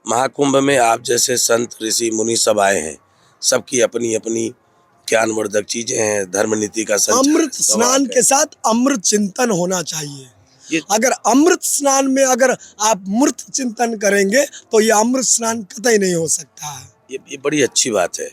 महाकुंभ में आप जैसे संत ऋषि मुनि सब आए हैं, सबकी अपनी अपनी ज्ञानवर्धक चीजें हैं, धर्म नीति का संचार अमृत स्नान के साथ अमृत चिंतन होना चाहिए। अगर अमृत स्नान में अगर आप मूर्त चिंतन करेंगे तो ये अमृत स्नान कतई नहीं हो सकता है। ये बड़ी अच्छी बात है।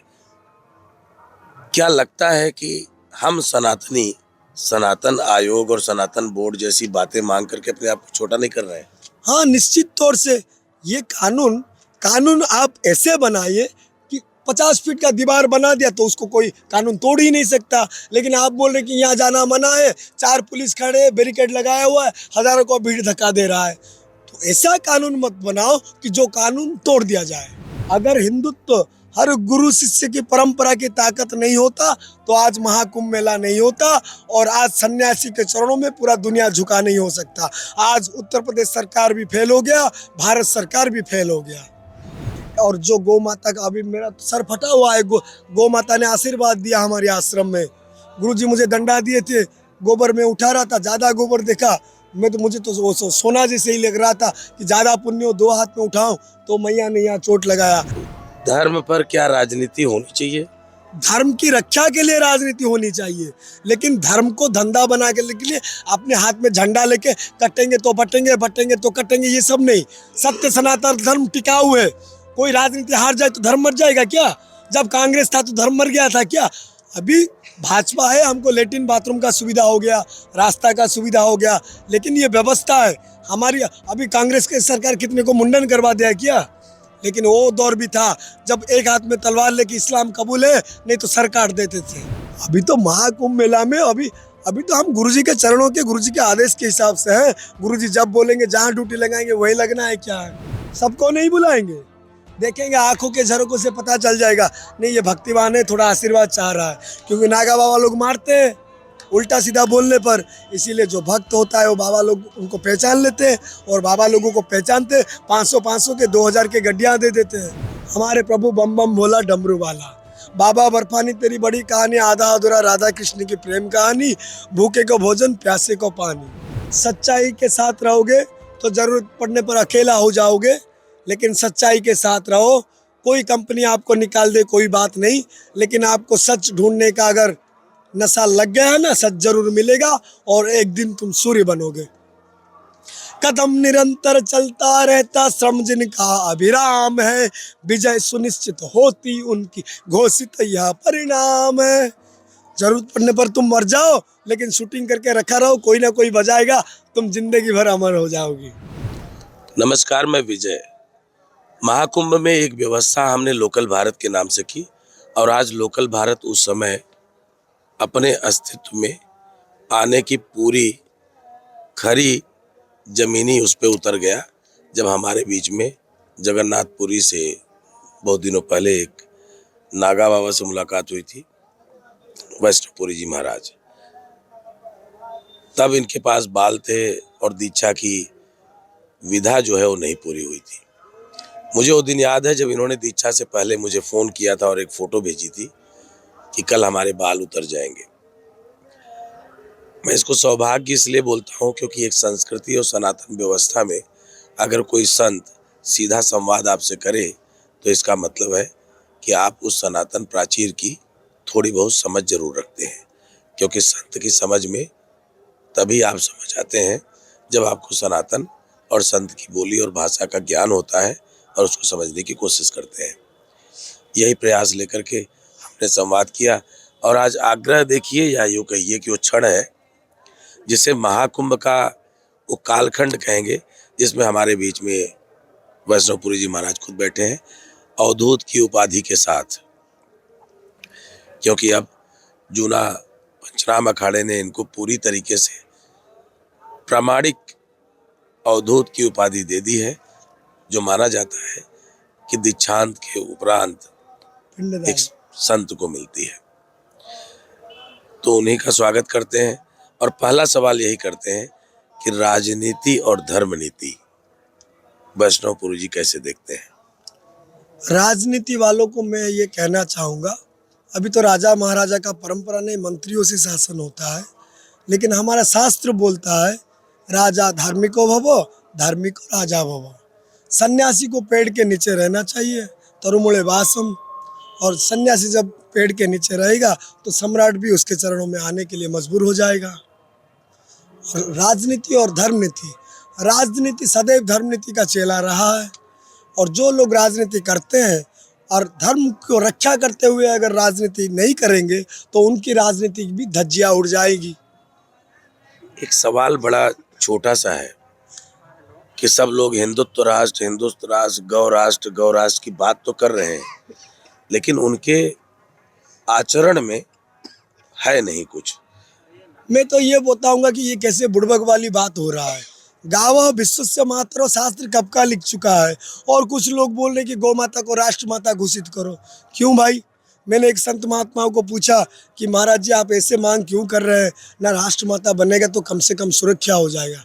क्या लगता है कि हम सनातनी सनातन आयोग और सनातन बोर्ड जैसी बातें मांग करके अपने आप को छोटा नहीं कर रहे हैं? हाँ, निश्चित तौर से ये कानून आप ऐसे बनाइए कि 50 फीट का दीवार बना दिया तो उसको कोई कानून तोड़ ही नहीं सकता। लेकिन आप बोल रहे कि यहाँ जाना मना है, 4 पुलिस खड़े, बैरिकेड लगाया हुआ है, हजारों को भीड़ धक्का दे रहा है। तो ऐसा कानून मत बनाओ कि जो कानून तोड़ दिया जाए। अगर हिंदुत्व हर गुरु शिष्य की परंपरा की ताकत नहीं होता तो आज महाकुंभ मेला नहीं होता और आज सन्यासी के चरणों में पूरा दुनिया झुका नहीं हो सकता। आज उत्तर प्रदेश सरकार भी फेल हो गया, भारत सरकार भी फेल हो गया। और जो गौ माता का, अभी मेरा सर फटा हुआ है, गौ माता ने आशीर्वाद दिया हमारे आश्रम में। गुरुजी मुझे दंडा दिए थे, गोबर में उठा रहा था, ज्यादा गोबर देखा मुझे तो वो सोना जैसे ही लग रहा था कि ज्यादा पुण्य हो, 2 हाथ में उठाऊं तो मैया ने यहाँ चोट लगाया। धर्म पर क्या राजनीति होनी चाहिए? धर्म की रक्षा के लिए राजनीति होनी चाहिए, लेकिन धर्म को धंधा बना के लिए अपने हाथ में झंडा लेके कटेंगे तो बटेंगे, बटेंगे तो कटेंगे, ये सब नहीं। सत्य सनातन धर्म टिकाऊ है। कोई राजनीति हार जाए तो धर्म मर जाएगा क्या? जब कांग्रेस था तो धर्म मर गया था क्या? अभी भाजपा है, हमको लेटिन बाथरूम का सुविधा हो गया, रास्ता का सुविधा हो गया, लेकिन ये व्यवस्था है हमारी। अभी कांग्रेस की सरकार कितने को मुंडन करवा दिया क्या? लेकिन वो दौर भी था जब एक हाथ में तलवार लेके इस्लाम कबूल है, नहीं तो सर काट देते थे। अभी तो महाकुंभ मेला में अभी तो हम गुरुजी के चरणों के, गुरुजी के आदेश के हिसाब से हैं। गुरुजी जब बोलेंगे, जहाँ ड्यूटी लगाएंगे वही लगना है। क्या है, सबको नहीं बुलाएंगे? देखेंगे आंखों के झरोकों से पता चल जाएगा, नहीं ये भक्तिवान है, थोड़ा आशीर्वाद चाह रहा है। क्योंकि नागा बाबा लोग मारते हैं उल्टा सीधा बोलने पर, इसीलिए जो भक्त होता है वो बाबा लोग उनको पहचान लेते हैं और बाबा लोगों को पहचानते 500 के 2000 के गड्डियाँ दे देते हैं। हमारे प्रभु बम बम भोला डमरू वाला, बाबा बर्फानी तेरी बड़ी कहानी, आधा अधूरा राधा कृष्ण की प्रेम कहानी, भूखे को भोजन प्यासे को पानी। सच्चाई के साथ रहोगे तो जरूरत पड़ने पर अकेला हो जाओगे, लेकिन सच्चाई के साथ रहो। कोई कंपनी आपको निकाल दे कोई बात नहीं, लेकिन आपको सच ढूंढने का अगर नशा लग गया है ना, सच जरूर मिलेगा और एक दिन तुम सूर्य बनोगे। कदम निरंतर चलता रहता, श्रम जिनका अभिराम है, विजय सुनिश्चित होती उनकी, घोषित यह परिणाम है। जरूरत पड़ने पर तुम मर जाओ, लेकिन शूटिंग करके रखा रहो, कोई ना कोई बजाएगा, तुम जिंदगी भर अमर हो जाओगी। नमस्कार, मैं विजय। महाकुंभ में एक व्यवस्था हमने लोकल भारत के नाम से की और आज लोकल भारत उस समय अपने अस्तित्व में आने की पूरी खरी जमीनी उस पे उतर गया जब हमारे बीच में जगन्नाथपुरी से बहुत दिनों पहले एक नागा बाबा से मुलाकात हुई थी, वैष्णवपुरी जी महाराज। तब इनके पास बाल थे और दीक्षा की विधा जो है वो नहीं पूरी हुई थी। मुझे वो दिन याद है जब इन्होंने दीक्षा से पहले मुझे फ़ोन किया था और एक फ़ोटो भेजी थी कि कल हमारे बाल उतर जाएंगे। मैं इसको सौभाग्य इसलिए बोलता हूँ क्योंकि एक संस्कृति और सनातन व्यवस्था में अगर कोई संत सीधा संवाद आपसे करे तो इसका मतलब है कि आप उस सनातन प्राचीर की थोड़ी बहुत समझ जरूर रखते हैं। क्योंकि संत की समझ में तभी आप समझ आते हैं जब आपको सनातन और संत की बोली और भाषा का ज्ञान होता है और उसको समझने की कोशिश करते हैं। यही प्रयास लेकर के हमने संवाद किया और आज आग्रह देखिए या यूँ कहिए कि वो क्षण है जिसे महाकुंभ का वो कालखंड कहेंगे, जिसमें हमारे बीच में वैष्णवपुरी जी महाराज खुद बैठे हैं अवधूत की उपाधि के साथ। क्योंकि अब जूना पंचनाम अखाड़े ने इनको पूरी तरीके से प्रामाणिक अवधूत की उपाधि दे दी है, जो माना जाता है कि दीक्षांत के उपरांत एक संत को मिलती है। तो उन्हीं का स्वागत करते हैं और पहला सवाल यही करते हैं कि राजनीति और धर्म नीति वैष्णवपुरी जी कैसे देखते हैं? राजनीति वालों को मैं ये कहना चाहूँगा, अभी तो राजा महाराजा का परंपरा नहीं, मंत्रियों से शासन होता है, लेकिन हमारा शास्त्र बोलता है राजा धार्मिको भवो, धार्मिको राजा भवो। सन्यासी को पेड़ के नीचे रहना चाहिए, तरुमुड़े वासम। और सन्यासी जब पेड़ के नीचे रहेगा तो सम्राट भी उसके चरणों में आने के लिए मजबूर हो जाएगा। और राजनीति और धर्मनीति, राजनीति सदैव धर्मनीति का चेला रहा है। और जो लोग राजनीति करते हैं और धर्म को रक्षा करते हुए अगर राजनीति नहीं करेंगे तो उनकी राजनीति भी धज्जियां उड़ जाएगी। एक सवाल बड़ा छोटा सा है कि सब लोग हिंदुत्व राष्ट्र, गौ राष्ट्र की बात तो कर रहे हैं, लेकिन उनके आचरण में है नहीं कुछ। मैं तो ये बताऊंगा कि ये कैसे बुड़बक वाली बात हो रहा है। गावः विश्वस्य मातरो शास्त्र कब का लिख चुका है, और कुछ लोग बोल रहे कि गौ माता को राष्ट्र माता घोषित करो। क्यों भाई? मैंने एक संत महात्माओं को पूछा कि महाराज जी आप ऐसे मांग क्यों कर रहे हैं, ना राष्ट्र माता बनेगा तो कम से कम सुरक्षा हो जाएगा।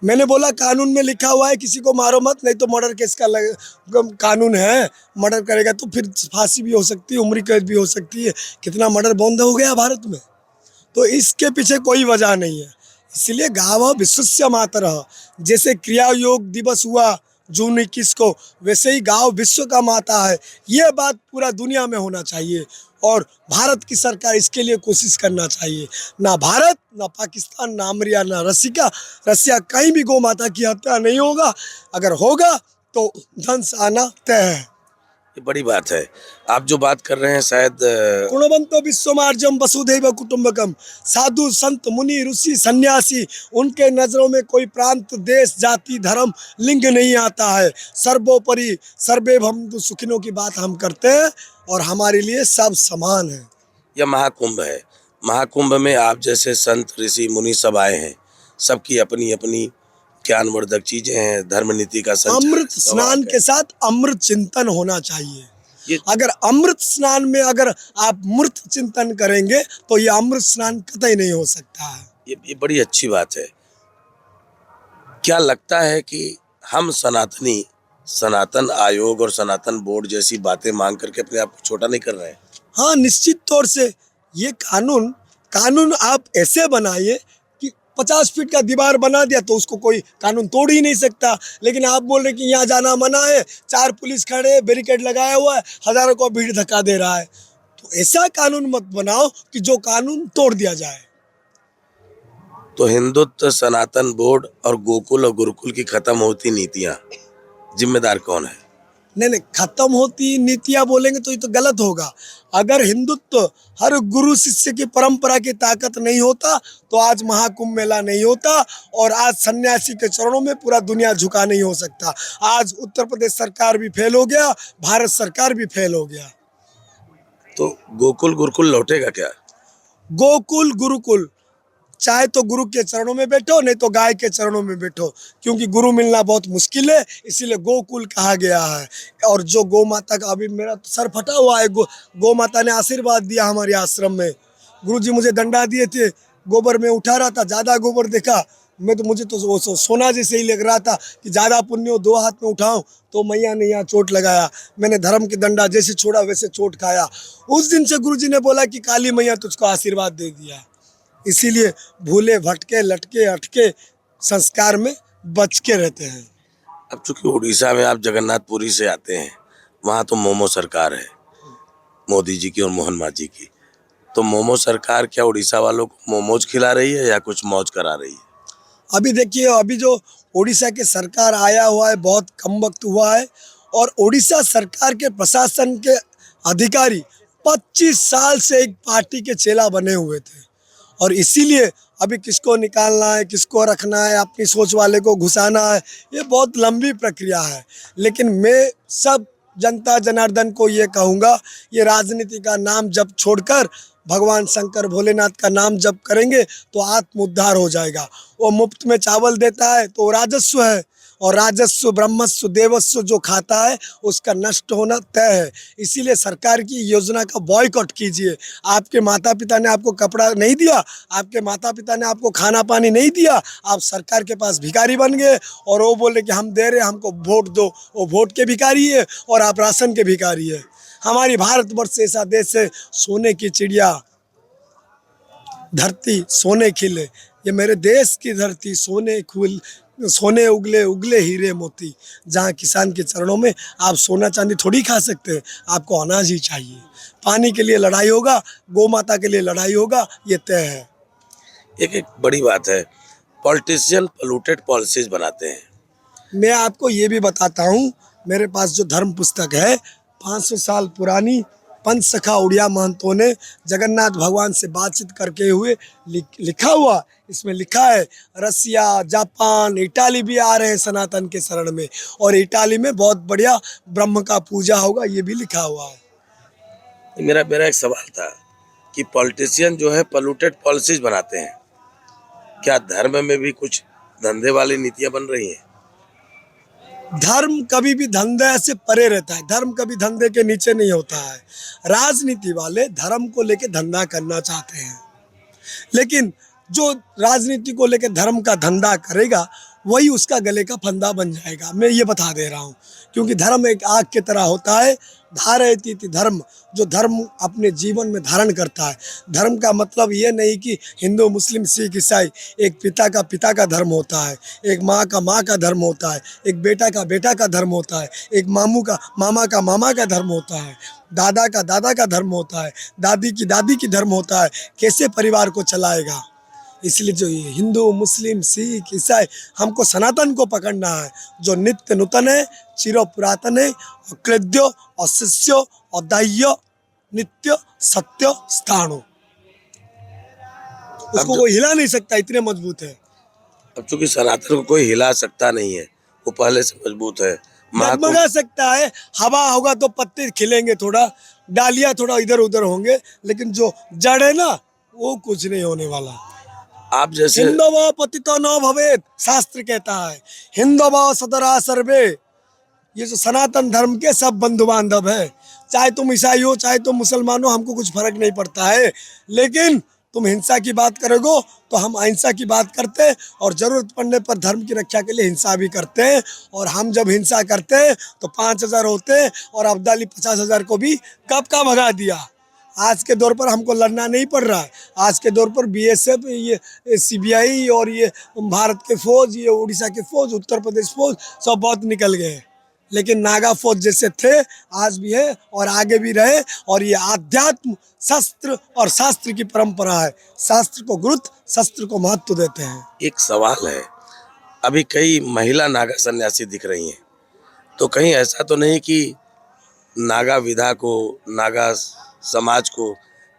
मैंने बोला कानून में लिखा हुआ है किसी को मारो मत, नहीं तो मर्डर केस का कानून है, मर्डर करेगा तो फिर फांसी भी हो सकती है, उम्र कैद भी हो सकती है। कितना मर्डर बंद हो गया भारत में, तो इसके पीछे कोई वजह नहीं है। इसलिए गावः विश्वस्य मातरः, जैसे क्रिया योग दिवस हुआ जून 21 को, वैसे ही गांव विश्व का माता है। ये बात पूरा दुनिया में होना चाहिए और भारत की सरकार इसके लिए कोशिश करना चाहिए। ना भारत, ना पाकिस्तान, ना अमेरिका, ना रसिया कहीं भी गौ माता की हत्या नहीं होगा। अगर होगा तो ध्वंस आना तय है। ये बड़ी बात है। आप जो बात कर रहे हैं शायद गुणवंतो विश्वमार्जम वसुधैव कुटुंबकम, साधु संत मुनि ऋषि सन्यासी, उनके नजरों में कोई प्रांत देश जाति धर्म लिंग नहीं आता है। सर्वोपरि सर्वे भवन्तु सुखिनों की बात हम करते हैं और हमारे लिए सब समान है। यह महाकुंभ है। महाकुंभ में आप जैसे संत ऋषि मुनि सब आए हैं, सबकी अपनी अपनी ज्ञानवर्धक चीजें हैं, धर्म नीति का संचार, अमृत स्नान के साथ अमृत चिंतन होना चाहिए। ये अगर अमृत स्नान में अगर आप मूर्त चिंतन करेंगे तो ये अमृत स्नान कतई नहीं हो सकता है। ये बड़ी अच्छी बात है। क्या लगता है कि हम सनातनी सनातन आयोग और सनातन बोर्ड जैसी बातें मांग करके अपने आप को छोटा नहीं कर रहे हैं? हाँ, निश्चित तौर से ये कानून आप ऐसे बनाइए कि 50 फीट का दीवार बना दिया तो उसको कोई कानून तोड़ ही नहीं सकता। लेकिन आप बोल रहे कि यहाँ जाना मना है, 4 पुलिस खड़े, बैरिकेड लगाया हुआ है, हजारों को भीड़ धक्का दे रहा है। तो ऐसा कानून मत बनाओ कि जो कानून तोड़ दिया जाए। तो हिंदुत्व सनातन बोर्ड और गोकुल और गुरुकुल की खत्म होती नीतियां, जिम्मेदार कौन है? नहीं, खत्म होती नीतियां बोलेंगे तो ये तो गलत होगा। अगर हिंदुत्व हर गुरु शिष्य की परंपरा की ताकत नहीं होता तो आज महाकुंभ मेला नहीं होता और आज सन्यासी के चरणों में पूरा दुनिया झुका नहीं हो सकता। आज उत्तर प्रदेश सरकार भी फेल हो गया, भारत सरकार भी फेल हो गया। तो गोकुल गुरुकुल लौटेगा क्या? गोकुल गुरुकुल, चाहे तो गुरु के चरणों में बैठो, नहीं तो गाय के चरणों में बैठो, क्योंकि गुरु मिलना बहुत मुश्किल है, इसीलिए गोकुल कहा गया है। और जो गौ माता का, अभी मेरा तो सर फटा हुआ है, गौ माता ने आशीर्वाद दिया हमारे आश्रम में। गुरुजी मुझे डंडा दिए थे, गोबर में उठा रहा था, ज़्यादा गोबर देखा मुझे तो सोना जैसे ही लग रहा था कि ज़्यादा पुण्य हो, 2 हाथ में उठाऊं तो मैया ने यहाँ चोट लगाया। मैंने धर्म की डंडा जैसे छोड़ा वैसे चोट खाया। उस दिन से गुरुजी ने बोला कि काली मैया तुझको आशीर्वाद दे दिया। इसीलिए भूले भटके लटके अटके संस्कार में बच के रहते हैं। अब चूंकि उड़ीसा में आप जगन्नाथपुरी से आते हैं, वहाँ तो मोमो सरकार है, मोदी जी की और मोहन मांझी की। तो मोमो सरकार क्या उड़ीसा वालों को मोमोज खिला रही है या कुछ मौज करा रही है? अभी देखिए, अभी जो उड़ीसा के सरकार आया हुआ है बहुत कम वक्त हुआ है, और उड़ीसा सरकार के प्रशासन के अधिकारी 25 साल से एक पार्टी के चेला बने हुए थे। और इसीलिए अभी किसको निकालना है, किसको रखना है, अपनी सोच वाले को घुसाना है, ये बहुत लंबी प्रक्रिया है। लेकिन मैं सब जनता जनार्दन को ये कहूँगा, ये राजनीति का नाम जब छोड़कर भगवान शंकर भोलेनाथ का नाम जप करेंगे तो आत्म उद्धार हो जाएगा। वो मुफ्त में चावल देता है तो राजस्व है, और राजस्व ब्रह्मस्व देवस्व जो खाता है उसका नष्ट होना तय है। इसीलिए सरकार की योजना का बॉयकॉट कीजिए। आपके माता पिता ने आपको कपड़ा नहीं दिया, आपके माता पिता ने आपको खाना पानी नहीं दिया, आप सरकार के पास भिखारी बन गए और वो बोले कि हम दे रहे, हमको वोट दो। वो वोट के भिखारी है और आप राशन के भिखारी है। हमारी भारतवर्ष ऐसा देश है, सोने की चिड़िया, धरती सोने खिले, ये मेरे देश की धरती, सोने उगले उगले हीरे मोती, जहाँ किसान के चरणों में आप सोना चांदी थोड़ी खा सकते हैं, आपको अनाज ही चाहिए। पानी के लिए लड़ाई होगा, गौ माता के लिए लड़ाई होगा, ये तय है। एक एक बड़ी बात है, पॉलिटिशियन पोल्यूटेड पॉलिसीज बनाते हैं। मैं आपको ये भी बताता हूँ, मेरे पास जो धर्म पुस्तक है 500 साल पुरानी, पंच सखा उड़िया महंतों ने जगन्नाथ भगवान से बातचीत करके हुए लिखा हुआ, इसमें लिखा है रसिया, जापान, इटाली भी आ रहे हैं सनातन के शरण में, और इटाली में बहुत बढ़िया ब्रह्म का पूजा होगा, ये भी लिखा हुआ है। मेरा एक सवाल था कि पॉलिटिशियन जो है पोल्यूटेड पॉलिसीज बनाते हैं, क्या धर्म में भी कुछ धंधे वाली नीतियां बन रही हैं? धर्म कभी भी धंधे से परे रहता है, धर्म कभी धंधे के नीचे नहीं होता है। राजनीति वाले धर्म को लेके धंधा करना चाहते हैं, लेकिन जो राजनीति को लेकर धर्म का धंधा करेगा वही उसका गले का फंदा बन जाएगा। मैं ये बता दे रहा हूँ, क्योंकि धर्म एक आग की तरह होता है। धारयति धर्म, जो धर्म अपने जीवन में धारण करता है। धर्म का मतलब ये नहीं कि हिंदू, मुस्लिम, सिख, ईसाई, एक पिता का धर्म होता है, एक माँ का धर्म होता है, एक बेटा का धर्म होता है, एक मामा का धर्म होता है, दादा का धर्म होता है, दादी की धर्म होता है। कैसे परिवार को चलाएगा? इसलिए जो ये हिंदू, मुस्लिम, सिख, ईसाई, हमको सनातन को पकड़ना है, जो नित्य नूतन है, चिरो पुरातन है, अक्लेद्यो, अशिष्यो, अदाह्य, नित्य सत्य स्थाणु। उसको कोई हिला नहीं सकता, इतने मजबूत है। अब चूंकि सनातन को कोई हिला सकता नहीं है, वो पहले से मजबूत है। डगमगा सकता है, हवा होगा तो पत्ते खिलेंगे, थोड़ा डालियां थोड़ा इधर उधर होंगे, लेकिन जो जड़ है ना, वो कुछ नहीं होने वाला। आप जैसे हिंदव पतितो न भवेत, शास्त्र कहता है। हिंदव सदरा सर्वे, ये जो सनातन धर्म के सब बंधु बांधव है। चाहे तुम ईसाई हो, चाहे तुम मुसलमान हो, हमको कुछ फर्क नहीं पड़ता है, लेकिन तुम हिंसा की बात करोगे तो हम अहिंसा की बात करते हैं, और जरूरत पड़ने पर धर्म की रक्षा के लिए हिंसा भी करते हैं। और हम जब हिंसा करते हैं तो 5000 होते हैं, और अब्दाली 50,000 को भी कब का भगा दिया। आज के दौर पर हमको लड़ना नहीं पड़ रहा है। आज के दौर पर बीएसएफ, ये सीबीआई, और ये भारत के फौज, ये उड़ीसा के फौज, उत्तर प्रदेश फौज, सब बहुत निकल गए हैं, लेकिन नागा फौज जैसे थे, आज भी है और आगे भी रहे। और ये आध्यात्म, शस्त्र और शास्त्र की परंपरा है। शास्त्र को गुरुत्व, शस्त्र को महत्व देते हैं। एक सवाल है, अभी कई महिला नागा सन्यासी दिख रही हैं, तो कहीं ऐसा तो नहीं कि नागा विधा को, नागा समाज को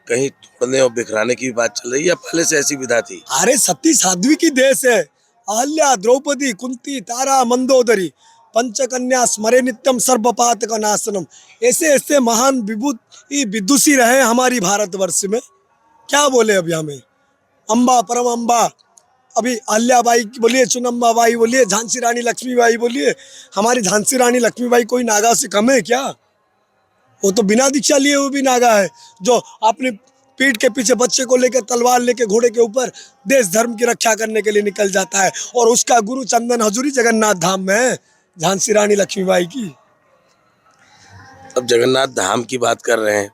कहीं तोड़ने और बिखराने की बात चल रही है, या पहले से ऐसी विधा थी? अरे सती साध्वी की देश है। अहल्या, द्रौपदी, कुंती, तारा, मंदोदरी, पंचकन्या स्मरे नित्यम सर्वपात का नाशनम, ऐसे ऐसे महान विभूति विदुषी रहे हमारी भारतवर्ष में। क्या बोले अभी हमें? अम्बा, परम अम्बा, अभी अहल्याबाई बोलिए, चुनम्बा बाई बोलिए, झांसी रानी लक्ष्मीबाई बोलिए। हमारी झांसी रानी लक्ष्मीबाई कोई नागा से कम है क्या? वो तो बिना दीक्षा लिए हुए भी नागा है, जो अपनी पीठ के पीछे बच्चे को लेकर, तलवार लेकर, घोड़े के ऊपर देश धर्म की रक्षा करने के लिए निकल जाता है, और उसका गुरु चंदन हजूरी जगन्नाथ धाम में है, झांसी रानी लक्ष्मीबाई की। अब जगन्नाथ धाम की बात कर रहे हैं,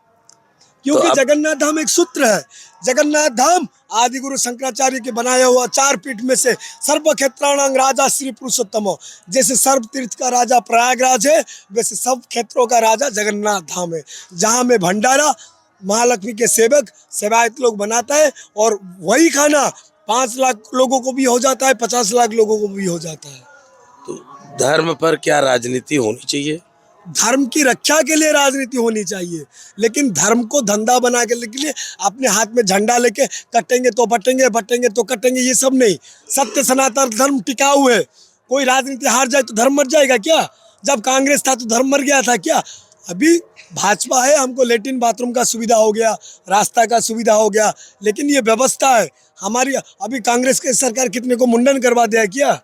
क्योंकि तो जगन्नाथ धाम एक सूत्र है। जगन्नाथ धाम आदि गुरु शंकराचार्य के बनाया हुआ 4 पीठ में से सर्व क्षेत्राणां राजा श्री पुरुषोत्तम। जैसे सर्व तीर्थ का राजा प्रयागराज है, वैसे सब क्षेत्रों का राजा जगन्नाथ धाम है, जहाँ में भंडारा महालक्ष्मी के सेवायत लोग बनाता है, और वही खाना 5 लाख लोगों को भी हो जाता है, 50 लाख लोगों को भी हो जाता है। तो धर्म पर क्या राजनीति होनी चाहिए? धर्म की रक्षा के लिए राजनीति होनी चाहिए, लेकिन धर्म को धंधा बना के लिए अपने हाथ में झंडा लेके कटेंगे तो बटेंगे, बटेंगे तो कटेंगे, ये सब नहीं। सत्य सनातन धर्म टिकाऊ है। कोई राजनीति हार जाए तो धर्म मर जाएगा क्या? जब कांग्रेस था तो धर्म मर गया था क्या? अभी भाजपा है, हमको लेटिन बाथरूम का सुविधा हो गया, रास्ता का सुविधा हो गया, लेकिन ये व्यवस्था है हमारी। अभी कांग्रेस की सरकार कितने को मुंडन करवा दिया क्या?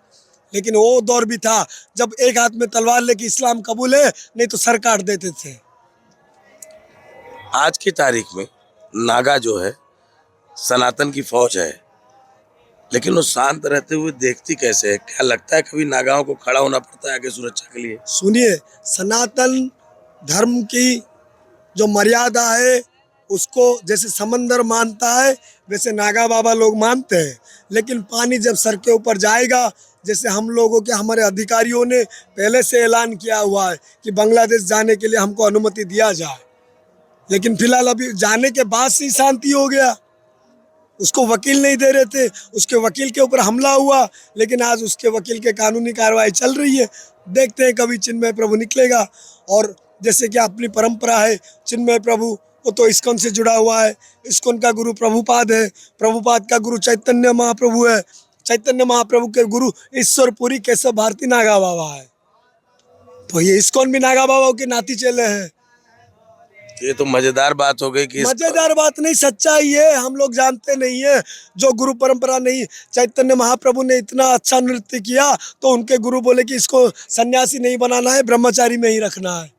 लेकिन वो दौर भी था जब एक हाथ में तलवार लेके इस्लाम कबूल है, नहीं तो सर काट देते थे। आज की तारीख में नागा जो है सनातन की फौज है, लेकिन वो शांत रहते हुए देखती कैसे है? क्या लगता है कभी नागाओं को खड़ा होना पड़ता है आगे सुरक्षा के लिए? सुनिए, सनातन धर्म की जो मर्यादा है उसको जैसे समंदर मानता है वैसे नागा बाबा लोग मानते हैं, लेकिन पानी जब सर के ऊपर जाएगा, जैसे हम लोगों के हमारे अधिकारियों ने पहले से ऐलान किया हुआ है कि बांग्लादेश जाने के लिए हमको अनुमति दिया जाए, लेकिन फिलहाल अभी जाने के बाद से ही शांति हो गया। उसको वकील नहीं दे रहे थे, उसके वकील के ऊपर हमला हुआ, लेकिन आज उसके वकील के कानूनी कार्रवाई चल रही है। देखते हैं कभी चिन्मय प्रभु निकलेगा। और जैसे कि अपनी परंपरा है, चिन्मय प्रभु वो तो इस्कॉन से जुड़ा हुआ है, इस्कॉन का गुरु प्रभुपाद है, प्रभुपाद का गुरु चैतन्य महाप्रभु है, चैतन्य महाप्रभु के गुरु ईश्वरपुरी केशव भारती नागा बाबा है। तो ये इस्कॉन भी नागा बाबा के नाती चेले हैं। ये तो मजेदार बात हो गई कि मजेदार बात नहीं, सच्चाई है। हम लोग जानते नहीं है, जो गुरु परंपरा नहीं। चैतन्य महाप्रभु ने इतना अच्छा नृत्य किया तो उनके गुरु बोले कि इसको सन्यासी नहीं बनाना है, ब्रह्मचारी में ही रखना है।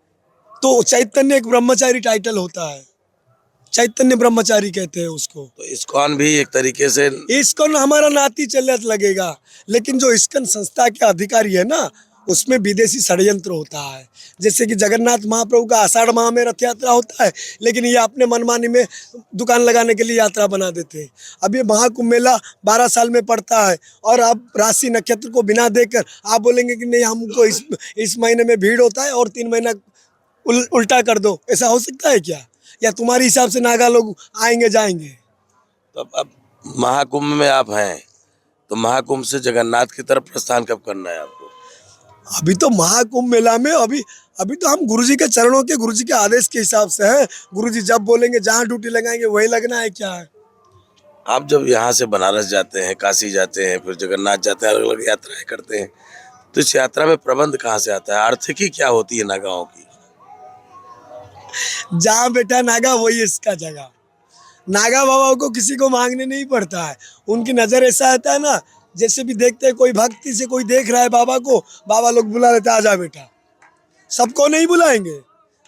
तो चैतन्य एक ब्रह्मचारी टाइटल होता है, चैतन्य ब्रह्मचारी कहते हैं उसको। तो इस्कॉन भी एक तरीके से इस्कॉन हमारा नाती चले लगेगा, लेकिन जो इस्कॉन संस्था के अधिकारी है ना, उसमें विदेशी षड्यंत्र होता है। जैसे कि जगन्नाथ महाप्रभु का आषाढ़ माह में रथ यात्रा होता है, लेकिन ये अपने मनमानी में दुकान लगाने के लिए यात्रा बना देते हैं। अब ये महाकुंभ मेला 12 साल में पड़ता है, और अब राशि नक्षत्र को बिना देखकर आप बोलेंगे कि नहीं हमको इस महीने में भीड़ होता है और 3 महीना उल्टा कर दो, ऐसा हो सकता है क्या? या तुम्हारे हिसाब से नागा लोग आएंगे जाएंगे? तो अब महाकुंभ में आप हैं, तो महाकुंभ से जगन्नाथ की तरफ प्रस्थान कब करना है आपको? अभी तो महाकुंभ मेला में अभी तो हम गुरुजी के चरणों के, गुरुजी के आदेश के हिसाब से हैं। गुरुजी जब बोलेंगे, जहाँ ड्यूटी लगाएंगे वही लगना है। क्या है, आप जब यहाँ से बनारस जाते हैं, काशी जाते हैं, फिर जगन्नाथ जाते हैं, अलग अलग यात्राएं करते हैं, तो इस यात्रा में प्रबंध कहाँ से आता है? आर्थिकी क्या होती है नागाओं की? जहाँ बैठा नागा वही इसका जगह। नागा बाबा को किसी को मांगने नहीं पड़ता है। उनकी नज़र ऐसा आता है ना, जैसे भी देखते हैं कोई भक्ति से कोई देख रहा है बाबा को, बाबा लोग बुला लेते हैं, आजा बेटा। सबको नहीं बुलाएंगे,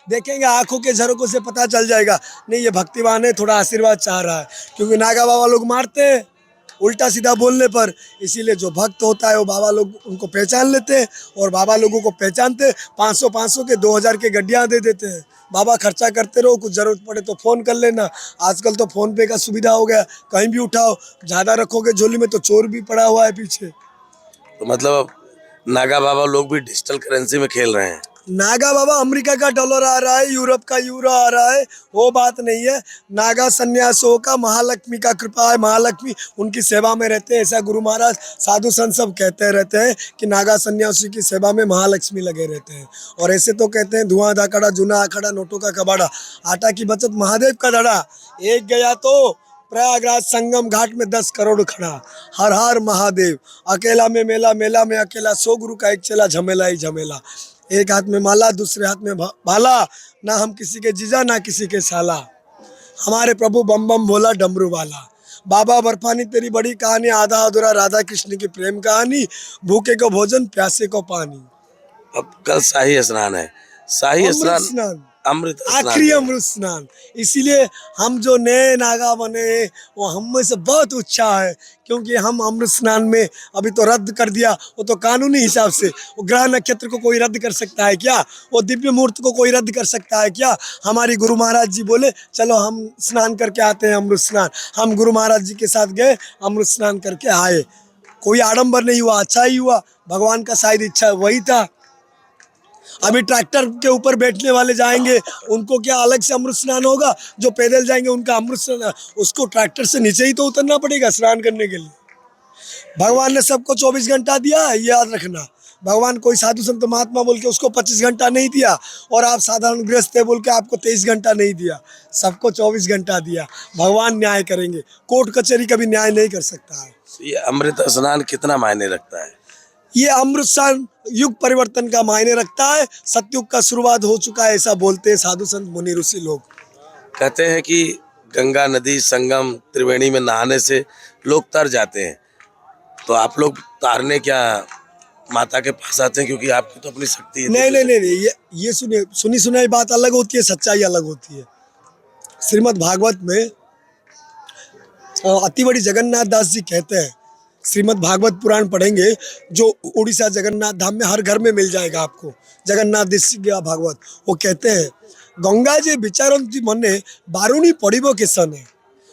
देखेंगे आंखों के झरोकों से पता चल जाएगा, नहीं ये भक्तिवान है, थोड़ा आशीर्वाद चाह रहा है। क्योंकि नागा बाबा लोग मारते हैं उल्टा सीधा बोलने पर, इसीलिए जो भक्त होता है वो बाबा लोग उनको पहचान लेते हैं, और बाबा लोगों को पहचानते 500 के 2000 के गड्डियाँ दे देते हैं। बाबा खर्चा करते रहो, कुछ ज़रूरत पड़े तो फ़ोन कर लेना। आजकल तो फ़ोन पे का सुविधा हो गया, कहीं भी उठाओ, ज़्यादा रखोगे झोली में तो चोर भी पड़ा हुआ है पीछे। तो मतलब नागा बाबा लोग भी डिजिटल करेंसी में खेल रहे हैं? नागा बाबा अमेरिका का डॉलर आ रहा है, यूरोप का यूरो आ रहा है, वो बात नहीं है। नागा सन्यासों का महालक्ष्मी का कृपा है, महालक्ष्मी उनकी सेवा में रहते हैं। ऐसा गुरु महाराज साधु संत सब कहते रहते हैं कि नागा सन्यासी की सेवा में महालक्ष्मी लगे रहते हैं। और ऐसे तो कहते हैं धुआं धाकड़ा जूना अखाड़ा नोटों का कबाड़ा, आटा की बचत महादेव का धड़ा। एक गया तो प्रयागराज संगम घाट में 10 करोड़ खड़ा, हर हर महादेव। अकेला में मेला, मेला में अकेला, 100 गुरु का एक चेला, झमेला ही झमेला। एक हाथ में माला, दूसरे हाथ में भाला, ना हम किसी के जीजा ना किसी के साला। हमारे प्रभु बम बम भोला डमरू वाला। बाबा बर्फानी तेरी बड़ी कहानी, आधा अधूरा राधा कृष्ण की प्रेम कहानी, भूखे को भोजन प्यासे को पानी। अब कल शाही स्नान है, शाही स्नान, अमृत स्नान, आखिरी अमृत स्नान। इसीलिए हम जो नए नागा बने हैं वो हम में से बहुत ऊंचा है, क्योंकि हम अमृत स्नान में अभी तो रद्द कर दिया। वो तो कानूनी हिसाब से, वो ग्रह नक्षत्र को कोई रद्द कर सकता है क्या? वो दिव्य मुहूर्त को कोई रद्द कर सकता है क्या? हमारी गुरु महाराज जी बोले चलो हम स्नान करके आते हैं, अमृत स्नान। हम गुरु महाराज जी के साथ गए, अमृत स्नान करके आए। कोई आडंबर नहीं हुआ, अच्छा ही हुआ। भगवान का शायद इच्छा वही था। अभी ट्रैक्टर के ऊपर बैठने वाले जाएंगे, उनको क्या अलग से अमृत स्नान होगा? जो पैदल जाएंगे उनका अमृत स्नान, उसको ट्रैक्टर से नीचे ही तो उतरना पड़ेगा स्नान करने के लिए। भगवान ने सबको 24 घंटा दिया है, याद रखना। भगवान कोई साधु संत महात्मा बोल के उसको 25 घंटा नहीं दिया, और आप साधारण गृहस्थ है बोल के आपको 23 घंटा नहीं दिया, सबको 24 घंटा दिया। भगवान न्याय करेंगे, कोर्ट कचहरी कभी न्याय नहीं कर सकता है। ये अमृत स्नान कितना मायने रखता है? ये अमृत स्नान युग परिवर्तन का मायने रखता है, सतयुग का शुरुआत हो चुका है, ऐसा बोलते हैं साधु संत मुनि ऋषि लोग। कहते हैं कि गंगा नदी संगम त्रिवेणी में नहाने से लोग तर जाते हैं, तो आप लोग तारने क्या माता के पास आते हैं? क्योंकि आपकी तो अपनी शक्ति है। नहीं नहीं नहीं, ये सुनी सुनाई बात अलग होती है, सच्चाई अलग होती है। श्रीमद् भागवत में अतिवड़ी जगन्नाथ दास जी कहते हैं श्रीमद् भागवत पुराण पढ़ेंगे, जो उड़ीसा जगन्नाथ धाम में हर घर में मिल जाएगा आपको, जगन्नाथ दिव्य भागवत। वो कहते हैं, गंगा जे विचारंती मने बारुणी पड़िबो केसने,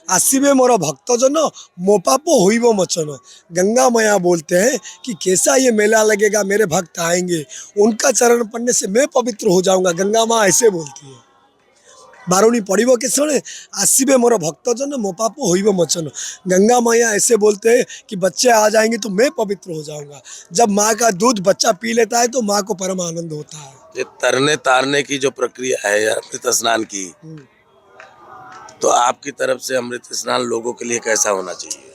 आसिबे मोर भक्तजन मो पाप होइबो मोचन। गंगा मैया बोलते हैं कि कैसा ये मेला लगेगा, मेरे भक्त आएंगे, उनका चरण पढ़ने से मैं पवित्र हो जाऊंगा। गंगा माँ ऐसे बोलती है, बारुणी पड़िबो केसने आसिबे मोर भक्तजन मो पाप होइबो मोचन। गंगा मैया ऐसे बोलते हैं कि बच्चे आ जाएंगे तो मैं पवित्र हो जाऊंगा। जब माँ का दूध बच्चा पी लेता है तो माँ को परम आनंद होता है। ये तरने तारने की जो प्रक्रिया है अमृत स्नान की, तो आपकी तरफ से अमृत स्नान लोगों के लिए कैसा होना चाहिए?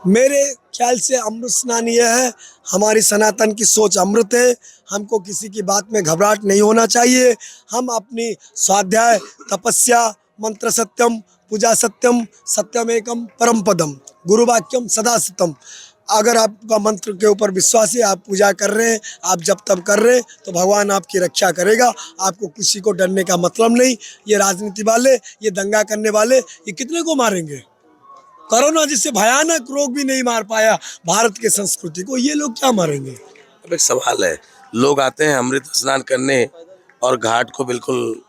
मेरे ख्याल से अमृत स्नान यह है, हमारी सनातन की सोच अमृत है। हमको किसी की बात में घबराहट नहीं होना चाहिए। हम अपनी स्वाध्याय, तपस्या, मंत्र सत्यम, पूजा सत्यम, सत्यमेकम परम पदम, गुरु वाक्यम सदा सत्यम। अगर आपका मंत्र के ऊपर विश्वास है, आप पूजा कर रहे हैं, आप जब तब कर रहे हैं, तो भगवान आपकी रक्षा करेगा। आपको किसी को डरने का मतलब नहीं। ये राजनीति वाले, ये दंगा करने वाले, ये कितने को मारेंगे? कोरोना जिससे भयानक रोग भी नहीं मार पाया भारत के संस्कृति को, ये लोग क्या मारेंगे? अब एक सवाल है, लोग आते हैं अमृत स्नान करने और घाट को बिल्कुल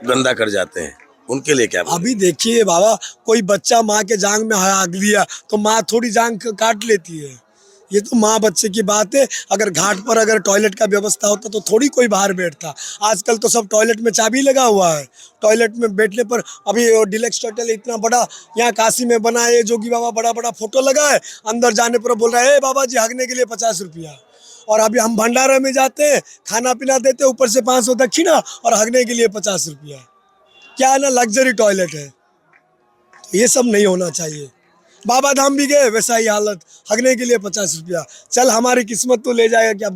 गंदा कर जाते हैं, उनके लिए क्या बोलें? अभी देखिए बाबा, कोई बच्चा माँ के जांग में आग दिया तो माँ थोड़ी जांग काट लेती है। ये तो माँ बच्चे की बात है। अगर घाट पर अगर टॉयलेट का व्यवस्था होता तो थोड़ी कोई बाहर बैठता। आजकल तो सब टॉयलेट में चाबी लगा हुआ है। टॉयलेट में बैठने पर अभी डिलक्स होटल इतना बड़ा यहाँ काशी में बना है, जोगी बाबा बड़ा बड़ा फोटो लगा है, अंदर जाने पर बोल रहा है, बाबा जी हगने के लिए 50 रुपया। और अभी हम भंडारा में जाते हैं, खाना पीना देते, ऊपर से 500 दक्षिणा और हगने के लिए 50 रुपया। क्या है ना, लग्जरी टॉयलेट है। तो ये सब नहीं होना चाहिए। बाबा धाम भी गए, वैसा ही हालत, हगने के लिए 50 रुपया। चल हमारी किस्मत तो ले जाएगा क्या?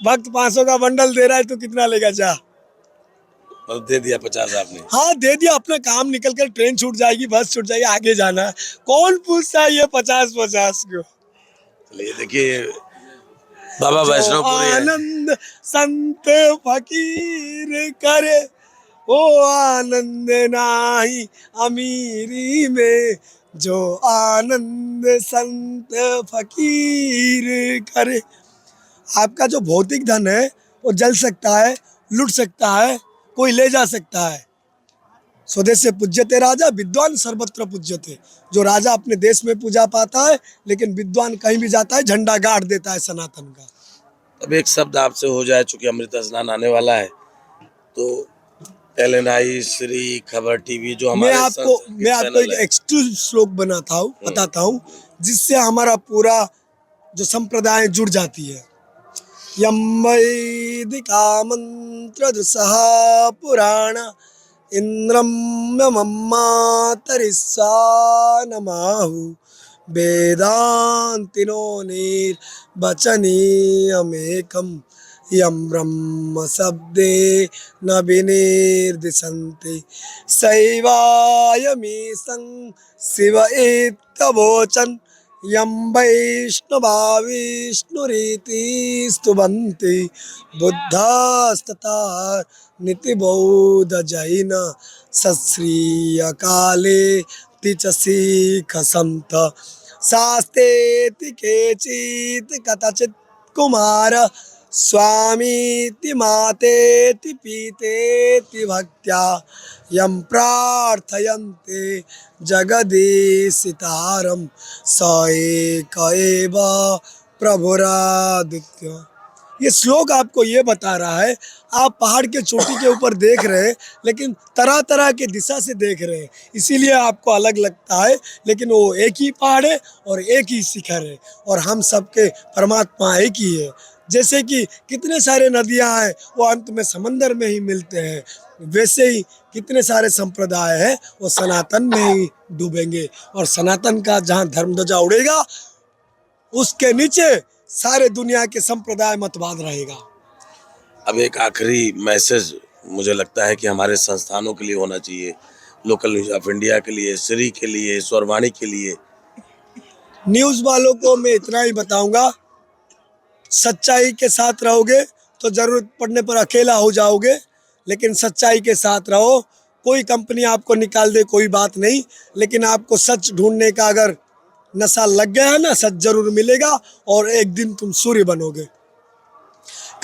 भक्त 500 का बंडल दे रहा है तो कितना लेगा? जा, और दे दिया 50 आपने। हाँ दे दिया। अपना काम निकल कर ट्रेन छूट जाएगी, बस छूट जाएगी, आगे जाना है। कौन पूछता है ये 50-50 को? चलिए देखिए, बाबा वैष्णवपुरी है। आनंद संत फकीर करे, ओ आनंद नाही अमीरी में, जो आनंद संत फकीर करे। आपका जो भौतिक धन है वो जल सकता है, लुट सकता है, कोई ले जा सकता है। स्वदेश से पूज्यते राजा, विद्वान सर्वत्र पूज्यते। जो राजा अपने देश में पूजा पाता है, लेकिन विद्वान कहीं भी जाता है झंडा गाड़ देता है सनातन का। अब एक शब्द आपसे हो जाए, चूंकि अमृत स्नान आने वाला है, तो LNI, श्री, खबर टीवी जो मैं हमारे आपको एक एक्सक्लूसिव श्लोक बताता हूँ, जिससे हमारा पूरा जो संप्रदाय जुड़ जाती है। यम वैदिका मंत्र दुसहा पुराण, इंद्रम मम्मातरिस्सा नमाहु, वेदांतिनो निर्वचनीयमेकम्, यं ब्रह्म शब्दे न विनिर्दिशन्ति, सैवायमीशं शिव इत्यवोचन्, यं वैष्णवा विष्णुरीति स्तुवन्ति, बुद्धास्तथा नितिबौद्ध जैन, सश्रीयकाले च सिख संत, शास्तेति केचित् कथचित् कुमार, स्वामीति मातेति पीतेति भक्त्या, यं प्रार्थयन्ते जगदीशितारं, स एक एव प्रभुरादित्य। ये श्लोक आपको ये बता रहा है, आप पहाड़ के चोटी के ऊपर देख रहे हैं, लेकिन तरह तरह के दिशा से देख रहे हैं, इसीलिए आपको अलग लगता है। लेकिन वो एक ही पहाड़ है और एक ही शिखर है, और हम सबके परमात्मा एक ही है। जैसे कि कितने सारे नदियां हैं वो अंत में समंदर में ही मिलते हैं, वैसे ही कितने सारे संप्रदाय हैं वो सनातन में ही डूबेंगे। और सनातन का जहाँ धर्म ध्वजा उड़ेगा, उसके नीचे सारे दुनिया के संप्रदाय मतवाद रहेगा। अब एक आखिरी मैसेज मुझे लगता है कि हमारे संस्थानों के लिए होना चाहिए, लोकल न्यूज ऑफ इंडिया के लिए, श्री के लिए, स्वरवाणी के लिए। न्यूज़ वालों को मैं इतना ही बताऊंगा, सच्चाई के साथ रहोगे तो जरूरत पड़ने पर अकेला हो जाओगे, लेकिन सच्चाई के साथ रहो। कोई कंपनी आपको निकाल दे कोई बात नहीं, लेकिन आपको सच ढूंढने का अगर नशा लग गया है ना, सच जरूर मिलेगा और एक दिन तुम सूर्य बनोगे।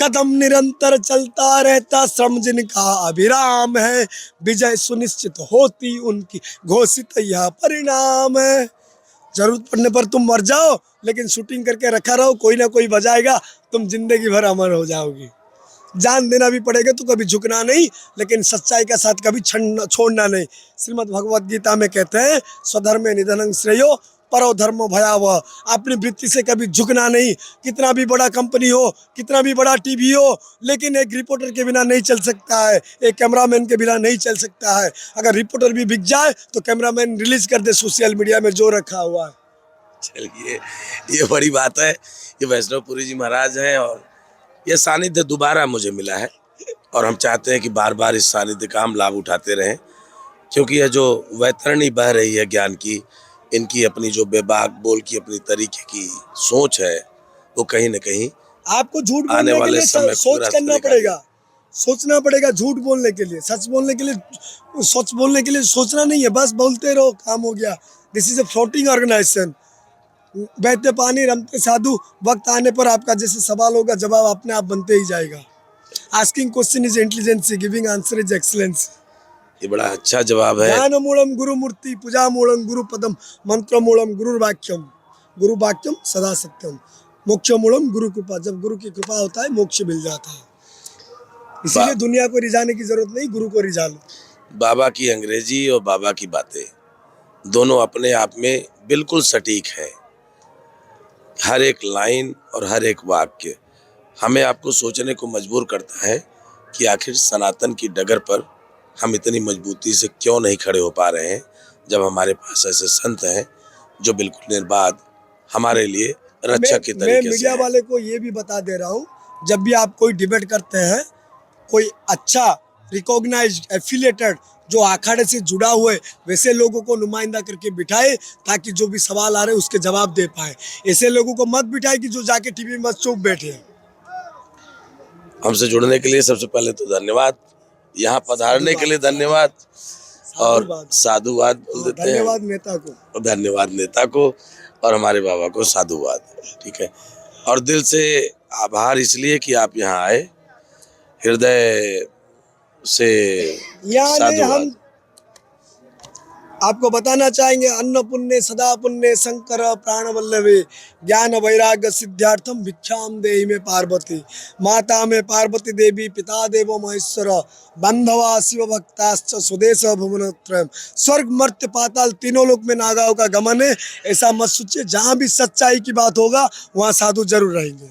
कदम निरंतर चलता रहता, श्रम जिनका अभिराम है, विजय सुनिश्चित होती उनकी, घोषित यह परिणाम है। जरूरत पड़ने पर तुम मर जाओ, लेकिन शूटिंग करके रखा रहो, कोई ना कोई बजाएगा, तुम जिंदगी भर अमर हो जाओगी। जान देना भी पड़ेगा तो कभी झुकना नहीं, लेकिन सच्चाई का साथ कभी छोड़ना नहीं। श्रीमद् भगवत गीता में कहते हैं, स्वधर्मे निधनं श्रेयो परो धर्मो भयावह। अपनी वृत्ति से कभी झुकना नहीं। कितना भी बड़ा कंपनी हो, कितना भी बड़ा टीवी हो, लेकिन एक रिपोर्टर के बिना नहीं चल सकता है, एक कैमरामैन के बिना नहीं चल सकता है। अगर रिपोर्टर भी बिक जाए तो कैमरामैन रिलीज कर दे सोशल मीडिया में जो रखा हुआ है। चलिए, ये बड़ी बात है। ये वैष्णवपुरी जी महाराज हैं और ये सानिध्य दोबारा मुझे मिला है और हम चाहते हैं कि बार बार इस सानिध्य का हम लाभ उठाते रहें, क्योंकि यह जो वैतरणी बह रही है ज्ञान की, इनकी अपनी जो बेबाक बोल की अपनी तरीके की सोच है, वो कहीं न कहीं आपको झूठ आने बोलने के वाले लिए समय को सोच रास्ते करना दिखाएगा। पड़ेगा, सोचना पड़ेगा। झूठ बोलने के लिए, सच बोलने के लिए, सच बोलने के लिए सोचना नहीं है, बस बोलते रहो, काम हो गया। This is a floating organisation. बहते पानी रमते साधु, वक्त आने पर आपका जैसे सवाल होगा जवाब अपने आप बनते ही जाएगा। Asking question is intelligence, giving answer is excellence. ये बड़ा अच्छा जवाब है। ज्ञान मूलम गुरु मूर्ति, पूजा मूलम गुरु पदम, मंत्र मूलम गुरु वाक्यम, गुरु वाक्यम सदा सत्यम, मोक्ष मूलम गुरु कृपा। जब गुरु की कृपा होता है मोक्ष मिल जाता है। इसीलिए दुनिया को रिझाने की जरूरत नहीं, गुरु को रिझा लो। बाबा की अंग्रेजी और बाबा की बातें दोनों अपने आप में बिल्कुल सटीक है। हर एक लाइन और हर एक वाक्य हमें आपको सोचने को मजबूर करता है कि आखिर सनातन की डगर पर हम इतनी मजबूती से क्यों नहीं खड़े हो पा रहे हैं, जब हमारे पास ऐसे संत हैं जो बिल्कुल निर्बाध हमारे लिए रक्षा के मैं तरीके से मीडिया हैं। वाले को ये भी बता दे रहा हूँ, जब भी आप कोई डिबेट करते हैं, कोई अच्छा रिकॉग्नाइज्ड एफिलिएटेड जो अखाड़े से जुड़ा हुए वैसे लोगों को नुमाइंदा करके बिठाए, ताकि जो भी सवाल आ रहे हैं उसके जवाब दे पाए। ऐसे लोगों को मत बिठाए कि जो जाके टीवी में चुप बैठे हैं। हमसे जुड़ने के लिए सबसे पहले तो धन्यवाद, यहाँ पधारने के लिए धन्यवाद और साधुवाद बोल देते हैं। धन्यवाद नेता को, धन्यवाद नेता को और हमारे बाबा को साधुवाद। ठीक है, और दिल से आभार इसलिए कि आप यहाँ आए, हृदय से यानी साधुवाद। हम आपको बताना चाहेंगे, अन्न पुण्य सदा पुण्य शंकर प्राण वल्लभे, ज्ञान वैराग्य सिद्धार्थम भिक्षाम देहि में पार्वती। माता में पार्वती देवी, पिता देवो महेश्वर, बंधवा शिव भक्ताश्च स्वदेश भुवनत्रयम्। स्वर्ग मर्त्य पाताल तीनों लोक में नागाओं का गमन है। ऐसा मत सोचिए, जहाँ भी सच्चाई की बात होगा वहाँ साधु जरूर रहेंगे।